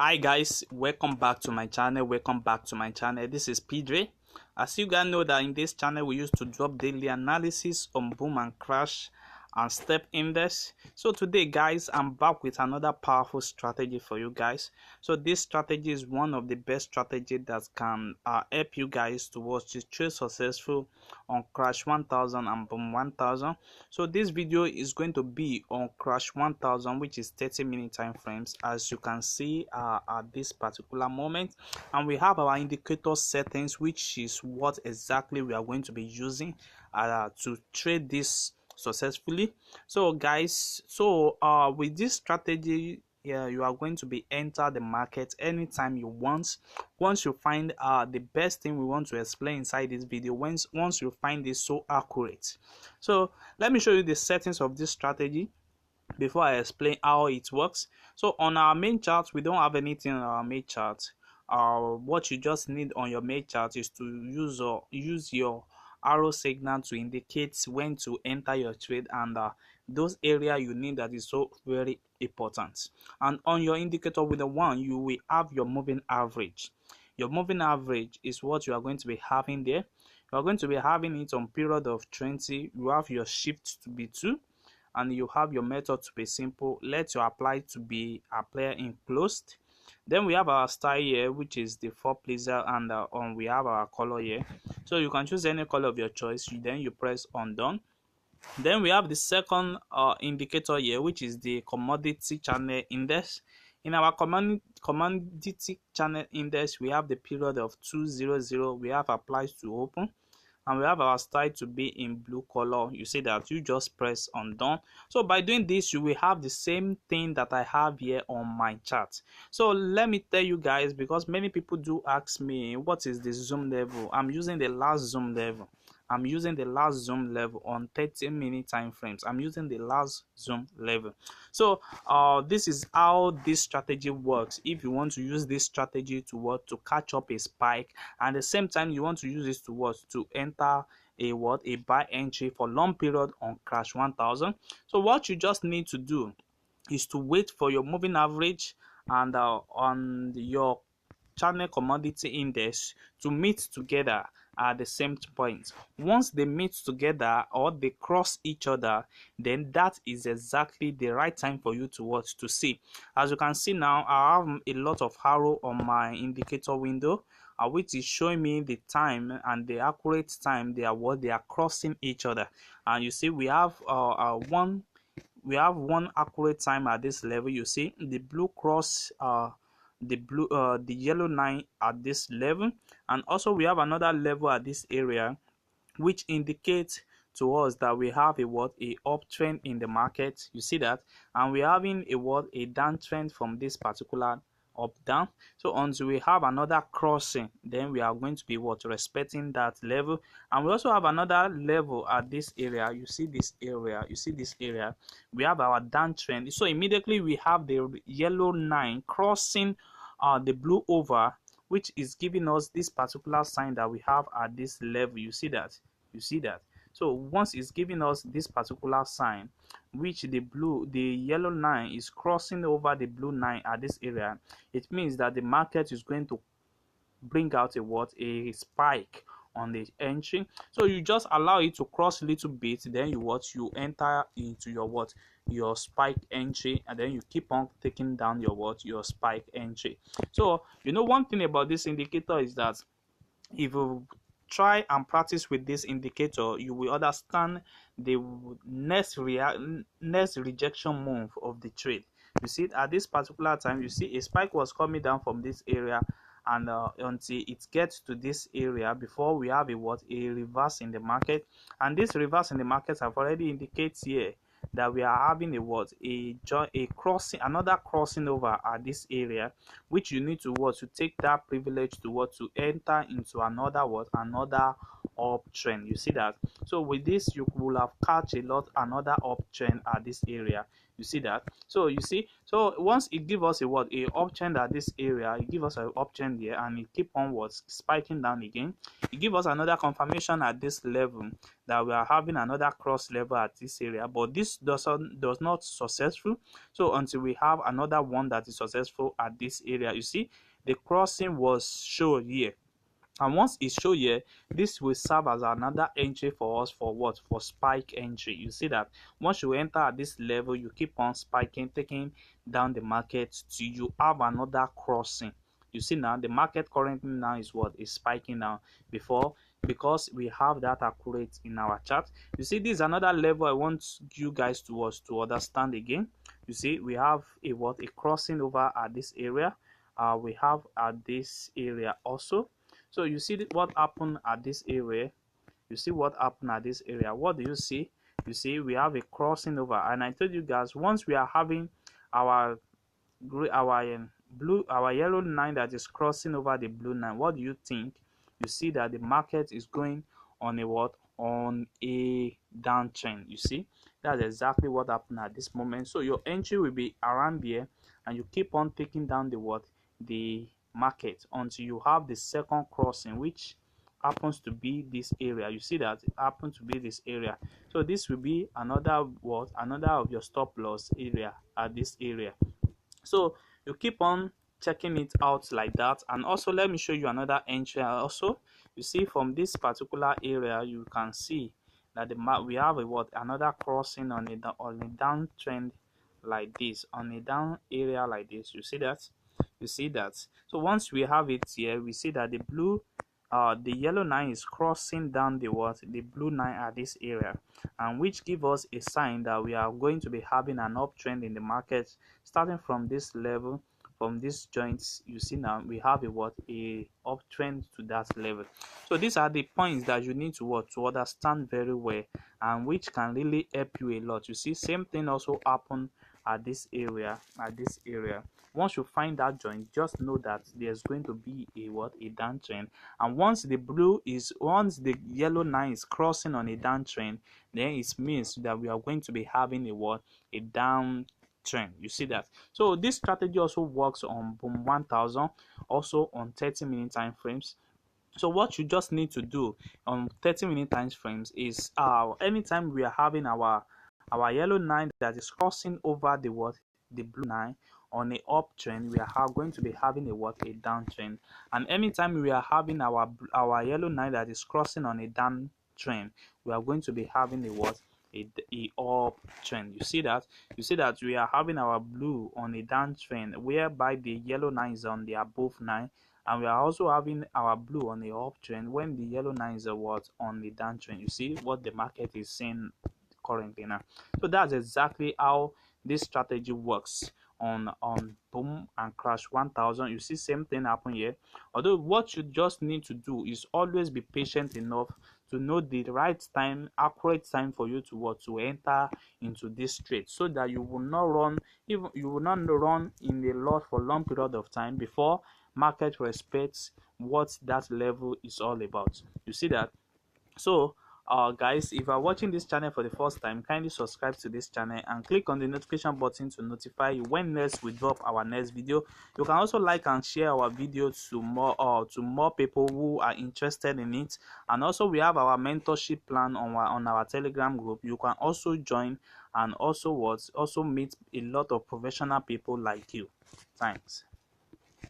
Hi guys, welcome back to my channel. This is Pedre. As you guys know that in this channel we used to drop daily analysis on boom and crash and step index. So today guys, I'm back with another powerful strategy for you guys. So this strategy is one of the best strategy that can help you guys towards to trade successful on crash 1000 and boom 1000. So this video is going to be on crash 1000, which is 30-minute time frames, as you can see at this particular moment. And we have our indicator settings, which is what exactly we are going to be using to trade this successfully. So guys, with this strategy, you are going to be enter the market anytime you want. Once you find the best thing we want to explain inside this video, once you find this so accurate. So let me show you the settings of this strategy before I explain how it works. So on our main chart, we don't have anything on our main chart. What you just need on your main chart is to use your arrow signal to indicate when to enter your trade, and those area you need that is so very important. And on your indicator with the one, you will have your moving average. Your moving average is what you are going to be having there. You are going to be having it on period of 20. You have your shift to be 2, and you have your method to be simple. Let your apply to be apply enclosed. Then we have our style here, which is the four pleaser, and we have our color here. So you can choose any color of your choice. Then you press on done. Then we have the second indicator here, which is the commodity channel index. In our commodity channel index, we have the period of 200. We have applies to open, and we have our style to be in blue color. You see that you just press on done. So by doing this, you will have the same thing that I have here on my chart. So let me tell you guys, because many people do ask me what is the zoom level. I'm using the last zoom level. I'm using the last zoom level on 30-minute time frames. I'm using the last zoom level. So this is how this strategy works. If you want to use this strategy to catch up a spike, and at the same time you want to use this to enter a buy entry for long period on crash 1000. So what you just need to do is to wait for your moving average and on your channel commodity index to meet together at the same point. Once they meet together or they cross each other, then that is exactly the right time for you to watch to see. As you can see now, I have a lot of arrow on my indicator window, which is showing me the time and the accurate time they are crossing each other. And you see we have one accurate time at this level. You see the blue cross the yellow line at this level, and also we have another level at this area, which indicates to us that we have a uptrend in the market. You see that, and we're having a downtrend from this particular up down. So until we have another crossing, then we are going to be respecting that level. And we also have another level at this area. You see this area, we have our downtrend. So immediately we have the yellow line crossing the blue over, which is giving us this particular sign that we have at this level. You see that. So once it's giving us this particular sign, which the yellow line is crossing over the blue line at this area, it means that the market is going to bring out a spike on the entry. So you just allow it to cross a little bit, then you enter into your spike entry, and then you keep on taking down your spike entry. So one thing about this indicator is that if you try and practice with this indicator, you will understand the next rejection move of the trade. You see, at this particular time, you see a spike was coming down from this area, and until it gets to this area before we have a reverse in the market. And this reverse in the market have already indicates here that we are having another crossing over at this area, which you need to take that privilege to enter into another uptrend. You see that? So with this, you will have catch another uptrend at this area. You see that? So you see, so once it give us a uptrend at this area, it give us an uptrend here, and it keep on spiking down again. It give us another confirmation at this level that we are having another cross level at this area, but this does not successful. So until we have another one that is successful at this area, you see the crossing was shown here. And once it's shown here, this will serve as another entry for us for what? For spike entry. You see that once you enter at this level, you keep on spiking, taking down the market till you have another crossing. You see now the market currently now is what? Is spiking now because we have that accurate in our chart. You see, this is another level I want you guys to understand again. You see, we have a crossing over at this area. We have at this area also. So you see what happened at this area. You see what happened at this area. What do you see? You see we have a crossing over, and I told you guys once we are having our yellow line that is crossing over the blue line, what do you think? You see that the market is going on a downtrend. You see, that's exactly what happened at this moment. So your entry will be around here, and you keep on taking down the market until you have the second crossing, which happens to be this area. You see that it happens to be this area. So this will be another of your stop loss area at this area. So you keep on checking it out like that. And also let me show you another entry also. You see from this particular area, you can see that we have another crossing on a downtrend like this, on a down area like this. You see that? You see that? So once we have it here, we see that the yellow line is crossing down the blue line at this area, and which give us a sign that we are going to be having an uptrend in the market starting from this level. From these joints, you see now we have a uptrend to that level. So these are the points that you need to understand very well, and which can really help you a lot. You see, same thing also happen at this area. Once you find that joint, just know that there's going to be a downtrend. And once the yellow line is crossing on a downtrend, then it means that we are going to be having a downtrend. You see that? So this strategy also works on boom 1000, also on 30-minute time frames. So what you just need to do on 30-minute time frames is anytime we are having our yellow line that is crossing over the blue line on a uptrend, we are going to be having a downtrend. And anytime we are having our yellow line that is crossing on a downtrend, we are going to be having a uptrend. You see that we are having our blue on a downtrend, whereby the yellow line is on the above line, and we are also having our blue on the uptrend when the yellow line is on the downtrend. You see what the market is saying currently now. So that's exactly how this strategy works on boom and crash 1000. You see same thing happen here. Although what you just need to do is always be patient enough to know the right time, accurate time for you to enter into this trade, so that you will not run in a loss for long period of time before market respects what that level is all about. You see that? So guys, if you are watching this channel for the first time, kindly subscribe to this channel and click on the notification button to notify you when next we drop our next video. You can also like and share our video to more people who are interested in it. And also we have our mentorship plan on our Telegram group. You can also join and also meet a lot of professional people like you. Thanks.